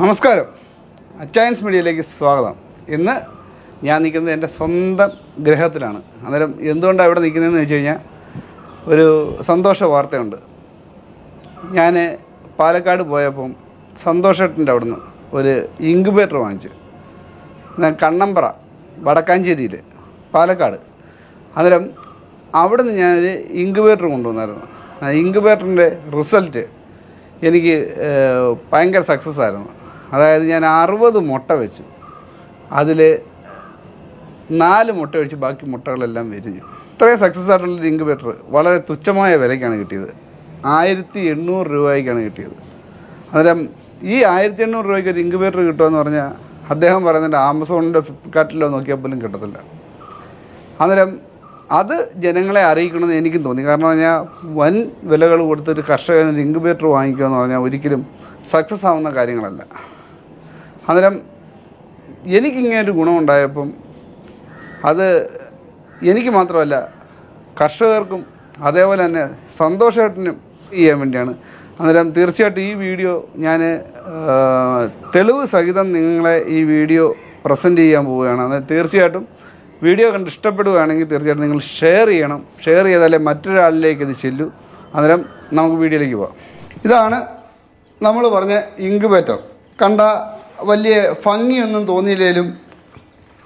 നമസ്കാരം, അച്ചയൻസ് മീഡിയയിലേക്ക് സ്വാഗതം. ഇന്ന് ഞാൻ നിൽക്കുന്നത് എൻ്റെ സ്വന്തം ഗ്രഹത്തിലാണ്. അന്നേരം എന്തുകൊണ്ടാണ് ഇവിടെ നിൽക്കുന്നതെന്ന് വെച്ച് കഴിഞ്ഞാൽ ഒരു സന്തോഷ വാർത്തയുണ്ട്. ഞാൻ പാലക്കാട് പോയപ്പം സന്തോഷേട്ടൻ്റെ അവിടുന്ന് ഒരു ഇൻക്യുബേറ്റർ വാങ്ങിച്ചു. കണ്ണമ്പ്ര വടക്കാഞ്ചേരിയിൽ പാലക്കാട്. അന്നേരം അവിടെ നിന്ന് ഞാനൊരു ഇൻക്യുബേറ്റർ കൊണ്ടുവന്നായിരുന്നു. ആ ഇൻക്യുബേറ്ററിൻ്റെ റിസൾട്ട് എനിക്ക് ഭയങ്കര സക്സസ് ആയിരുന്നു. അതായത് ഞാൻ 60 മുട്ട വെച്ചു, അതിൽ 4 മുട്ട വെച്ച് ബാക്കി മുട്ടകളെല്ലാം വിരിഞ്ഞു. ഇത്രയും സക്സസ് ആയിട്ടുള്ളൊരു ഇൻക്യുബേറ്റർ വളരെ തുച്ഛമായ വിലയ്ക്കാണ് കിട്ടിയത്. 1800 രൂപയ്ക്കാണ് കിട്ടിയത്. അന്നേരം ഈ 1800 രൂപയ്ക്ക് ഒരു ഇൻക്യുബേറ്റർ കിട്ടുമെന്ന് പറഞ്ഞാൽ അദ്ദേഹം പറയുന്നുണ്ട് ആമസോണിൻ്റെ ഫ്ലിപ്കാർട്ടിലോ നോക്കിയാൽ പോലും കിട്ടത്തില്ല. അന്നേരം അത് ജനങ്ങളെ അറിയിക്കണമെന്ന് എനിക്കും തോന്നി. കാരണം പറഞ്ഞാൽ വൻ വിലകൾ കൊടുത്തൊരു കർഷകന് ഒരു ഇൻക്യുബേറ്റർ വാങ്ങിക്കുക എന്ന് പറഞ്ഞാൽ ഒരിക്കലും സക്സസ് ആവുന്ന കാര്യങ്ങളല്ല. അന്നേരം എനിക്കിങ്ങനൊരു ഗുണമുണ്ടായപ്പം അത് എനിക്ക് മാത്രമല്ല കർഷകർക്കും അതേപോലെ തന്നെ സന്തോഷമായിട്ടും ചെയ്യാൻ വേണ്ടിയാണ്. അന്നേരം തീർച്ചയായിട്ടും ഈ വീഡിയോ ഞാൻ തെളിവ് സഹിതം നിങ്ങളെ ഈ വീഡിയോ പ്രസൻറ്റ് ചെയ്യാൻ പോവുകയാണ്. അന്നേരം തീർച്ചയായിട്ടും വീഡിയോ കണ്ട് ഇഷ്ടപ്പെടുകയാണെങ്കിൽ തീർച്ചയായിട്ടും നിങ്ങൾ ഷെയർ ചെയ്യണം. ഷെയർ ചെയ്താലേ മറ്റൊരാളിലേക്ക് ഇത് ചെല്ലൂ. അന്നേരം നമുക്ക് വീഡിയോയിലേക്ക് പോകാം. ഇതാണ് നമ്മൾ പറഞ്ഞ ഇൻക്യുബേറ്റർ. കണ്ട വലിയ ഭംഗിയൊന്നും തോന്നിയില്ലെങ്കിലും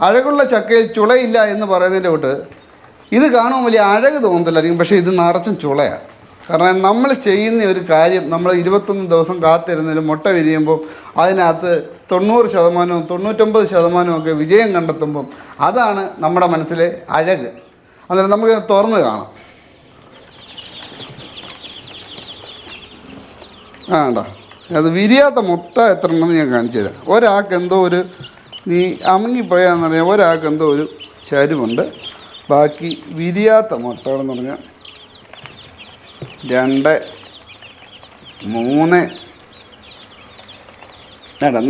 അഴകുള്ള ചക്കയിൽ ചുളയില്ല എന്ന് പറയുന്നതിൻ്റെ തൊട്ട് ഇത് കാണുമ്പോൾ വലിയ അഴക് തോന്നത്തില്ലായിരിക്കും, പക്ഷേ ഇത് നിറച്ചും ചുളയാണ്. കാരണം നമ്മൾ ചെയ്യുന്ന ഒരു കാര്യം നമ്മൾ 21 ദിവസം കാത്തിരുന്നതിൽ മുട്ട വിരിയുമ്പോൾ അതിനകത്ത് 90%, 99% ഒക്കെ വിജയം കണ്ടെത്തുമ്പം അതാണ് നമ്മുടെ മനസ്സിലെ അഴക്. അന്നേരം നമുക്ക് തുറന്ന് കാണാം. വേണ്ട, അത് വിരിയാത്ത മുട്ട എത്ര ഉണ്ടെന്ന് ഞാൻ കാണിച്ചു തരാം. ഒരാൾക്ക് എന്തോ ഒരു നീ അമുങ്ങിപ്പോയാന്ന് പറഞ്ഞാൽ ഒരാൾക്ക് എന്തോ ഒരു ചരുവുണ്ട്. ബാക്കി വിരിയാത്ത മുട്ടകളെന്ന് പറഞ്ഞാൽ 2, 3,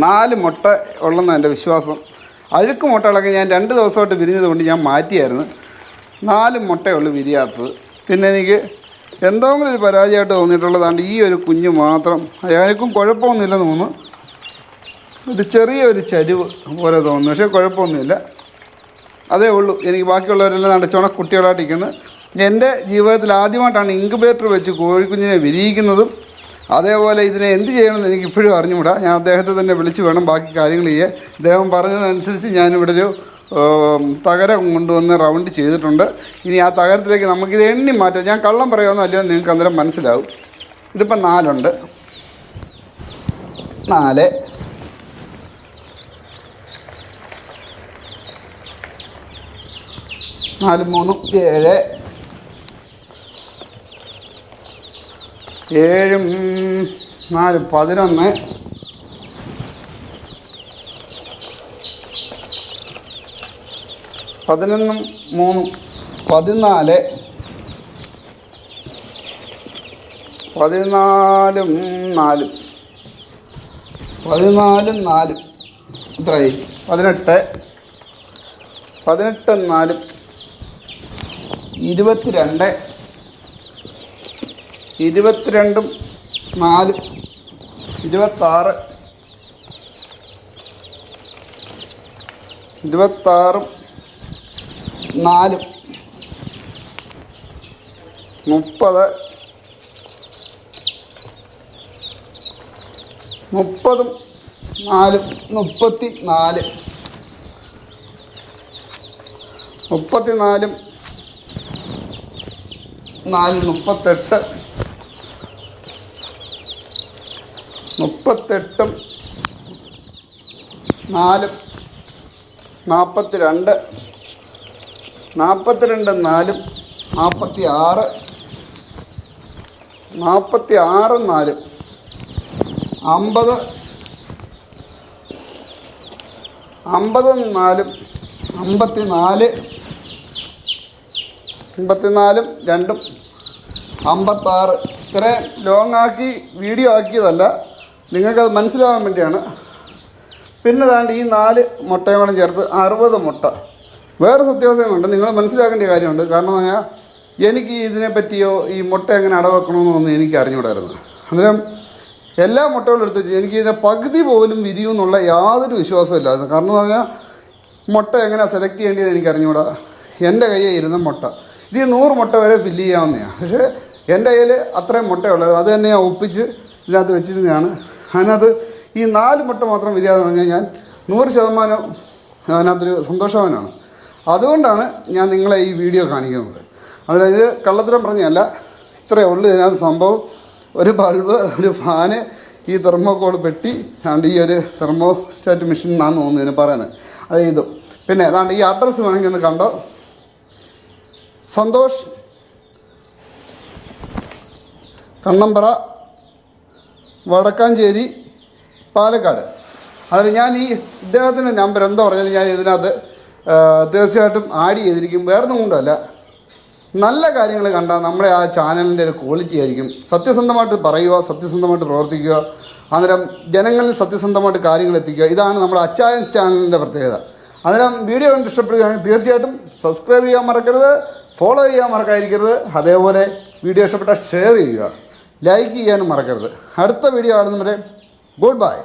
4 മുട്ട ഉള്ളെന്നാണ് എൻ്റെ വിശ്വാസം. അഴുക്ക് മുട്ടകളൊക്കെ ഞാൻ 2 ദിവസമായിട്ട് വിരിഞ്ഞത് കൊണ്ട് ഞാൻ മാറ്റിയായിരുന്നു. 4 മുട്ടയുള്ളൂ വിരിയാത്തത്. പിന്നെ എനിക്ക് എന്തെങ്കിലും ഒരു പരാജയമായിട്ട് തോന്നിയിട്ടുള്ളതാണ്ട് ഈ ഒരു കുഞ്ഞ് മാത്രം. അയാൾക്കും കുഴപ്പമൊന്നുമില്ലെന്ന് തോന്നുന്നു. ഒരു ചെറിയൊരു ചരിവ് പോലെ തോന്നുന്നു, പക്ഷേ കുഴപ്പമൊന്നുമില്ല. അതേ ഉള്ളൂ. എനിക്ക് ബാക്കിയുള്ളവരെല്ലാം നല്ല ചുണക്കുട്ടികളായിട്ടിരിക്കുന്നത്. എൻ്റെ ജീവിതത്തിൽ ആദ്യമായിട്ടാണ് ഇൻക്യുബേറ്റർ വെച്ച് കോഴിക്കുഞ്ഞിനെ വിരിയിക്കുന്നതും. അതേപോലെ ഇതിനെ എന്ത് ചെയ്യണമെന്ന് എനിക്ക് ഇപ്പോഴും അറിഞ്ഞുകൂടാ. ഞാൻ അദ്ദേഹത്തെ തന്നെ വിളിച്ച് വേണം ബാക്കി കാര്യങ്ങൾ ചെയ്യാൻ. അദ്ദേഹം പറഞ്ഞതനുസരിച്ച് ഞാനിവിടെ ഒരു തകരം കൊണ്ടുവന്ന് റൗണ്ട് ചെയ്തിട്ടുണ്ട്. ഇനി ആ തകരത്തിലേക്ക് നമുക്കിത് എണ്ണി മാറ്റാം. ഞാൻ കള്ളം പറയുമെന്നോ അല്ലയോ നിങ്ങൾക്ക് അന്നേരം മനസ്സിലാവും. ഇതിപ്പം 4 ഉണ്ട്. 4, 4, 3, 7, 7, 4, 11, 11, 3, 14, 14, 4, 14, 4 എത്രയായി? 18, 18, 4, 22, 22, 4, 26, 26, 4, 30, 30, 4, 34, 34, 4, 38, 38, 4, 42, 42, 4, 46, 46, 4, 50, 50, 4, 54, 54, 2, 56. ഇത്രയും ലോങ് ആക്കി വീഡിയോ ആക്കിയതല്ല, നിങ്ങൾക്കത് മനസ്സിലാവാൻ വേണ്ടിയാണ്. പിന്നെ താണ്ട് ഈ 4 മുട്ടയും കൂടെ ചേർത്ത് 60 മുട്ട. വേറെ സത്യാവസ്ഥകളുണ്ട്, നിങ്ങൾ മനസ്സിലാക്കേണ്ട കാര്യമുണ്ട്. കാരണം എന്ന് പറഞ്ഞാൽ എനിക്ക് ഇതിനെപ്പറ്റിയോ ഈ മുട്ട എങ്ങനെ അടവെക്കണമെന്നൊന്നും എനിക്ക് അറിഞ്ഞുകൂടായിരുന്നു. അന്നേരം എല്ലാ മുട്ടകളും എടുത്ത് വെച്ച് എനിക്ക് ഇതിൻ്റെ പകുതി പോലും വിരിയും എന്നുള്ള യാതൊരു വിശ്വാസമില്ലായിരുന്നു. കാരണം എന്ന് പറഞ്ഞാൽ മുട്ട എങ്ങനെയാണ് സെലക്ട് ചെയ്യേണ്ടത് എനിക്ക് അറിഞ്ഞുകൂടാ. എൻ്റെ കയ്യിൽ ഇരുന്ന മുട്ട ഇത് 100 മുട്ട വരെ ഫില്ല് ചെയ്യാവുന്നതാണ്. പക്ഷേ എൻ്റെ കയ്യിൽ അത്രയും മുട്ടയുള്ളത് അത് തന്നെ ഞാൻ ഒപ്പിച്ച് ഇതിനകത്ത് വെച്ചിരുന്നതാണ്. അതിനകത്ത് ഈ 4 മുട്ട മാത്രം വിരിയാതെ പറഞ്ഞാൽ ഞാൻ 100% അതിനകത്തൊരു സന്തോഷവാനാണ്. അതുകൊണ്ടാണ് ഞാൻ നിങ്ങളെ ഈ വീഡിയോ കാണിക്കുന്നത്. അതായത് കള്ളത്തരം പറഞ്ഞല്ല, ഇത്രയേ ഉള്ളൂ ഇതിനകത്ത് സംഭവം. ഒരു ബൾബ്, ഒരു ഫാന്, ഈ തെർമോക്കോൾ പെട്ടി, അതാണ്ട് ഈ ഒരു തെർമോസ്റ്റാറ്റ് മെഷീൻ എന്നാണ് തോന്നുന്നതിന് പറയുന്നത്. അത് ഇതും പിന്നെ അതാണ്ട് ഈ അഡ്രസ്സ് വേണമെങ്കിൽ ഒന്ന് കണ്ടോ. സന്തോഷ്, കണ്ണമ്പറ, വടക്കാഞ്ചേരി, പാലക്കാട്. അതിൽ ഞാൻ ഈ ഇദ്ദേഹത്തിൻ്റെ നമ്പർ എന്താ പറഞ്ഞാലും ഞാൻ ഇതിനകത്ത് തീർച്ചയായിട്ടും ആഡ് ചെയ്തിരിക്കും. വേറൊന്നും കൊണ്ടല്ല, നല്ല കാര്യങ്ങൾ കണ്ടാൽ നമ്മുടെ ആ ചാനലിൻ്റെ ഒരു ക്വാളിറ്റി ആയിരിക്കും. സത്യസന്ധമായിട്ട് പറയുക, സത്യസന്ധമായിട്ട് പ്രവർത്തിക്കുക, അന്നേരം ജനങ്ങളിൽ സത്യസന്ധമായിട്ട് കാര്യങ്ങൾ എത്തിക്കുക. ഇതാണ് നമ്മുടെ അച്ചായൻസ് ചാനലിൻ്റെ പ്രത്യേകത. അന്നേരം വീഡിയോ കണ്ട് ഇഷ്ടപ്പെടുകയാണെങ്കിൽ തീർച്ചയായിട്ടും സബ്സ്ക്രൈബ് ചെയ്യാൻ മറക്കരുത്, ഫോളോ ചെയ്യാൻ മറക്കാതിരിക്കരുത്. അതേപോലെ വീഡിയോ ഇഷ്ടപ്പെട്ടാൽ ഷെയർ ചെയ്യുക, ലൈക്ക് ചെയ്യാനും മറക്കരുത്. അടുത്ത വീഡിയോ കാണുന്നവരെ ഗുഡ് ബൈ.